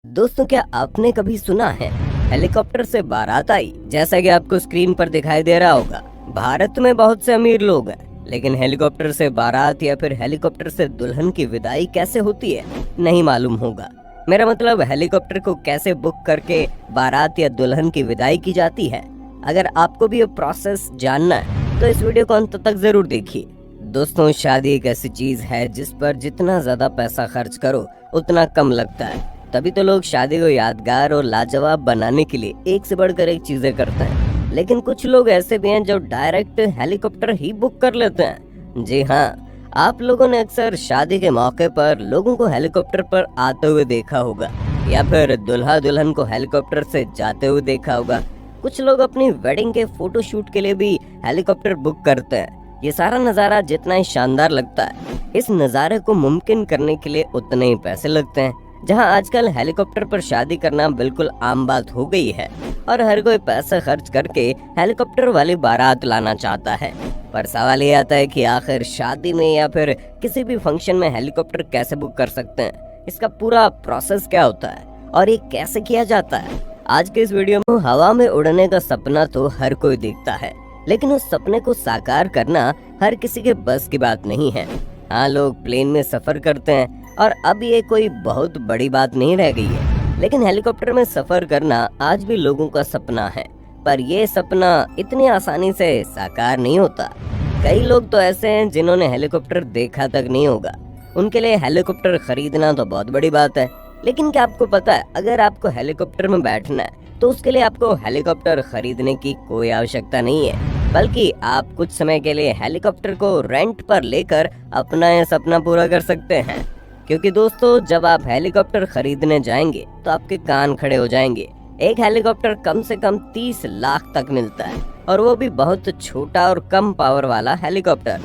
दोस्तों, क्या आपने कभी सुना है हेलीकॉप्टर से बारात आई? जैसा कि आपको स्क्रीन पर दिखाई दे रहा होगा, भारत में बहुत से अमीर लोग हैं, लेकिन हेलीकॉप्टर से बारात या फिर हेलीकॉप्टर से दुल्हन की विदाई कैसे होती है नहीं मालूम होगा। मेरा मतलब हेलीकॉप्टर को कैसे बुक करके बारात या दुल्हन की विदाई की जाती है। अगर आपको भी ये प्रोसेस जानना है तो इस वीडियो को अंत तक जरूर देखिए। दोस्तों, शादी एक ऐसी चीज है जिस पर जितना ज्यादा पैसा खर्च करो उतना कम लगता है। तभी तो लोग शादी को यादगार और लाजवाब बनाने के लिए एक से बढ़कर एक चीजें करते हैं। लेकिन कुछ लोग ऐसे भी हैं जो डायरेक्ट हेलीकॉप्टर ही बुक कर लेते हैं। जी हाँ, आप लोगों ने अक्सर शादी के मौके पर लोगों को हेलीकॉप्टर पर आते हुए देखा होगा या फिर दुल्हा दुल्हन को हेलीकॉप्टर से जाते हुए देखा होगा। कुछ लोग अपनी वेडिंग के फोटो शूट के लिए भी हेलीकॉप्टर बुक करते हैं। ये सारा नज़ारा जितना ही शानदार लगता है, इस नज़ारे को मुमकिन करने के लिए उतने ही पैसे लगते हैं। जहां आजकल हेलीकॉप्टर पर शादी करना बिल्कुल आम बात हो गई है और हर कोई पैसा खर्च करके हेलीकॉप्टर वाली बारात लाना चाहता है। पर सवाल ये आता है कि आखिर शादी में या फिर किसी भी फंक्शन में हेलीकॉप्टर कैसे बुक कर सकते हैं? इसका पूरा प्रोसेस क्या होता है और ये कैसे किया जाता है? आज के इस वीडियो में हवा में उड़ने का सपना तो हर कोई देखता है, लेकिन उस सपने को साकार करना हर किसी के बस की बात नहीं है। हाँ, लोग प्लेन में सफर करते हैं और अब ये कोई बहुत बड़ी बात नहीं रह गई है, लेकिन हेलीकॉप्टर में सफर करना आज भी लोगों का सपना है। पर ये सपना इतनी आसानी से साकार नहीं होता। कई लोग तो ऐसे हैं जिन्होंने हेलीकॉप्टर देखा तक नहीं होगा। उनके लिए हेलीकॉप्टर खरीदना तो बहुत बड़ी बात है। लेकिन क्या आपको पता है, अगर आपको हेलीकॉप्टर में बैठना है तो उसके लिए आपको हेलीकॉप्टर खरीदने की कोई आवश्यकता नहीं है, बल्कि आप कुछ समय के लिए हेलीकॉप्टर को रेंट पर लेकर अपना यह सपना पूरा कर सकते हैं। क्योंकि दोस्तों, जब आप हेलीकॉप्टर खरीदने जाएंगे तो आपके कान खड़े हो जाएंगे। एक हेलीकॉप्टर कम से कम 30 लाख तक मिलता है, और वो भी बहुत छोटा और कम पावर वाला हेलीकॉप्टर।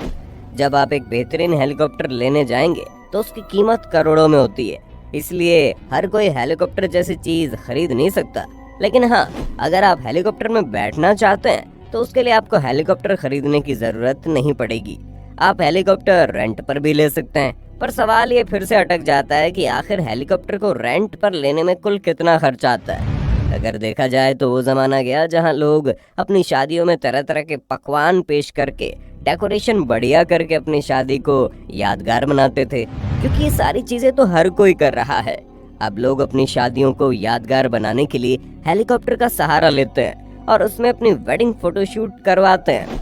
जब आप एक बेहतरीन हेलीकॉप्टर लेने जाएंगे तो उसकी कीमत करोड़ों में होती है। इसलिए हर कोई हेलीकॉप्टर जैसी चीज खरीद नहीं सकता। लेकिन हाँ, अगर आप हेलीकॉप्टर में बैठना चाहते हैं तो उसके लिए आपको हेलीकॉप्टर खरीदने की जरूरत नहीं पड़ेगी। आप हेलीकॉप्टर रेंट पर भी ले सकते हैं। पर सवाल ये फिर से अटक जाता है कि आखिर हेलीकॉप्टर को रेंट पर लेने में कुल कितना खर्च आता है। अगर देखा जाए तो वो जमाना गया जहां लोग अपनी शादियों में तरह तरह के पकवान पेश करके, डेकोरेशन बढ़िया करके अपनी शादी को यादगार बनाते थे। क्योंकि ये सारी चीजें तो हर कोई कर रहा है। अब लोग अपनी शादियों को यादगार बनाने के लिए हेलीकॉप्टर का सहारा लेते हैं और उसमें अपनी वेडिंग फोटोशूट करवाते हैं।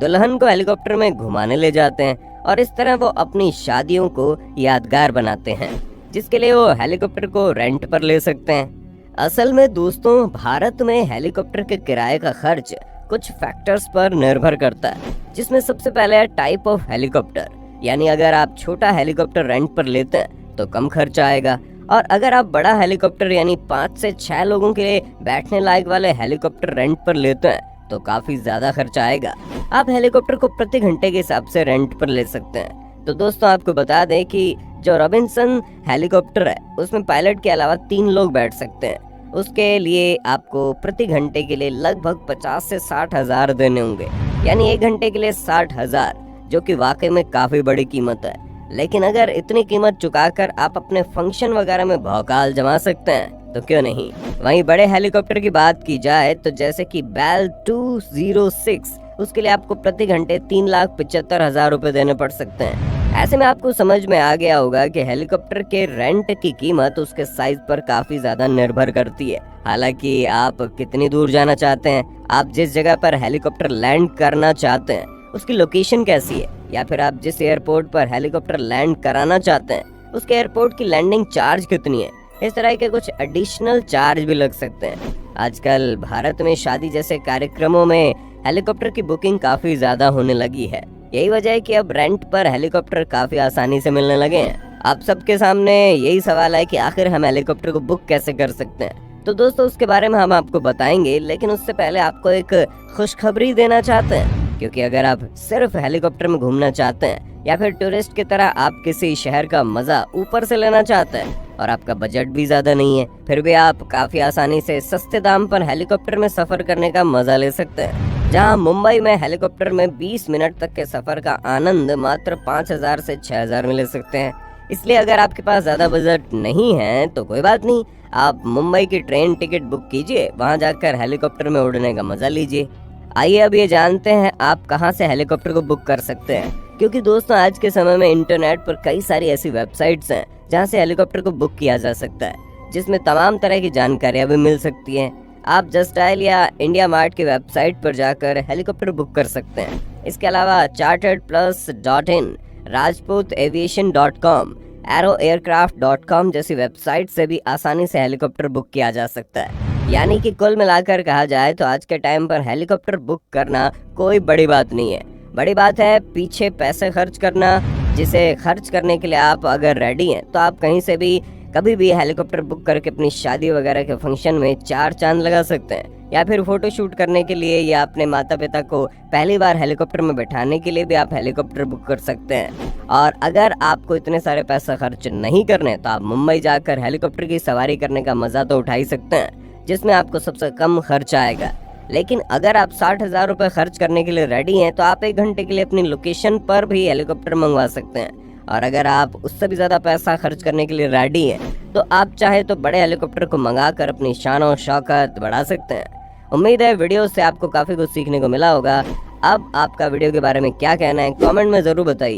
दुल्हन को हेलीकॉप्टर में घुमाने ले जाते हैं और इस तरह वो अपनी शादियों को यादगार बनाते हैं, जिसके लिए वो हेलीकॉप्टर को रेंट पर ले सकते हैं। असल में दोस्तों, भारत में हेलीकॉप्टर के किराए का खर्च कुछ फैक्टर्स पर निर्भर करता है, जिसमें सबसे पहले है टाइप ऑफ हेलीकॉप्टर। यानी अगर आप छोटा हेलीकॉप्टर रेंट पर लेते हैं तो कम खर्च आएगा, और अगर आप बड़ा हेलीकॉप्टर यानी 5 से 6 लोगों के लिए बैठने लायक वाले हेलीकॉप्टर रेंट पर लेते हैं तो काफी ज्यादा खर्चा आएगा। आप हेलीकॉप्टर को प्रति घंटे के हिसाब से रेंट पर ले सकते हैं। तो दोस्तों, आपको बता दें कि जो रॉबिन्सन हेलीकॉप्टर है उसमें पायलट के अलावा 3 लोग बैठ सकते हैं। उसके लिए आपको प्रति घंटे के लिए लगभग 50 से 60 हजार देने होंगे, यानी 1 घंटे के लिए 60 हजार, जो कि वाकई में काफी बड़ी कीमत है। लेकिन अगर इतनी कीमत चुकाकर आप अपने फंक्शन वगैरह में भौकाल जमा सकते हैं तो क्यों नहीं। वहीं बड़े हेलीकॉप्टर की बात की जाए तो जैसे कि बेल 206, उसके लिए आपको प्रति घंटे 3,75,000 रुपए देने पड़ सकते हैं। ऐसे में आपको समझ में आ गया होगा कि हेलीकॉप्टर के रेंट की कीमत उसके साइज पर काफी ज्यादा निर्भर करती है। हालांकि आप कितनी दूर जाना चाहते हैं, आप जिस जगह पर हेलीकॉप्टर लैंड करना चाहते हैं उसकी लोकेशन कैसी है, या फिर आप जिस एयरपोर्ट पर हेलीकॉप्टर लैंड कराना चाहते हैं उसके एयरपोर्ट की लैंडिंग चार्ज कितनी है, इस तरह के कुछ एडिशनल चार्ज भी लग सकते हैं। आजकल भारत में शादी जैसे कार्यक्रमों में हेलीकॉप्टर की बुकिंग काफी ज्यादा होने लगी है। यही वजह है कि अब रेंट पर हेलीकॉप्टर काफी आसानी से मिलने लगे हैं। आप सबके सामने यही सवाल है कि आखिर हम हेलीकॉप्टर को बुक कैसे कर सकते हैं। तो दोस्तों, उसके बारे में हम आपको बताएंगे, लेकिन उससे पहले आपको एक खुशखबरी देना चाहते हैं। क्योंकि अगर आप सिर्फ हेलीकॉप्टर में घूमना चाहते हैं या फिर टूरिस्ट की तरह आप किसी शहर का मजा ऊपर से लेना चाहते हैं और आपका बजट भी ज्यादा नहीं है, फिर भी आप काफी आसानी से सस्ते दाम पर हेलीकॉप्टर में सफर करने का मजा ले सकते हैं। जहां मुंबई में हेलीकॉप्टर में 20 मिनट तक के सफर का आनंद मात्र 5,000 से 6,000 में ले सकते हैं। इसलिए अगर आपके पास ज़्यादा बजट नहीं है तो कोई बात नहीं, आप मुंबई की ट्रेन टिकट बुक कीजिए, वहां जाकर हेलीकॉप्टर में उड़ने का मजा लीजिए। आइए अब ये जानते हैं आप कहां से हेलीकॉप्टर को बुक कर सकते हैं, क्योंकि दोस्तों आज के समय में इंटरनेट पर कई सारी ऐसी वेबसाइट्स हैं जहां से हेलीकॉप्टर को बुक किया जा सकता है, जिसमें तमाम तरह की जानकारियां भी मिल सकती हैं। आप जस्ट डायल या इंडिया मार्ट की वेबसाइट पर जाकर हेलीकॉप्टर बुक कर सकते हैं। इसके अलावा charteredplus.in, rajputeviation.com, aeroaircraft.com जैसी वेबसाइट से भी आसानी से हेलीकॉप्टर बुक किया जा सकता है। यानी कि कुल मिलाकर कहा जाए तो आज के टाइम पर हेलीकॉप्टर बुक करना कोई बड़ी बात नहीं है। बड़ी बात है पीछे पैसे खर्च करना, जिसे खर्च करने के लिए आप अगर रेडी हैं तो आप कहीं से भी कभी भी हेलीकॉप्टर बुक करके अपनी शादी वगैरह के फंक्शन में 4 चांद लगा सकते हैं, या फिर फोटो शूट करने के लिए या अपने माता पिता को पहली बार हेलीकॉप्टर में बैठाने के लिए भी आप हेलीकॉप्टर बुक कर सकते हैं। और अगर आपको इतने सारे पैसा खर्च नहीं करने तो आप मुंबई जाकर हेलीकॉप्टर की सवारी करने का मजा तो उठा ही सकते हैं, जिसमें आपको सबसे कम खर्च आएगा। लेकिन अगर आप 60,000 रुपए खर्च करने के लिए रेडी हैं तो आप 1 घंटे के लिए अपनी लोकेशन पर भी हेलीकॉप्टर मंगवा सकते हैं। और अगर आप उससे भी ज्यादा पैसा खर्च करने के लिए रेडी हैं तो आप चाहे तो बड़े हेलीकॉप्टर को मंगाकर अपनी शान और शौकत बढ़ा सकते हैं। उम्मीद है वीडियो से आपको काफी कुछ सीखने को मिला होगा। अब आपका वीडियो के बारे में क्या कहना है कमेंट में जरूर बताइए।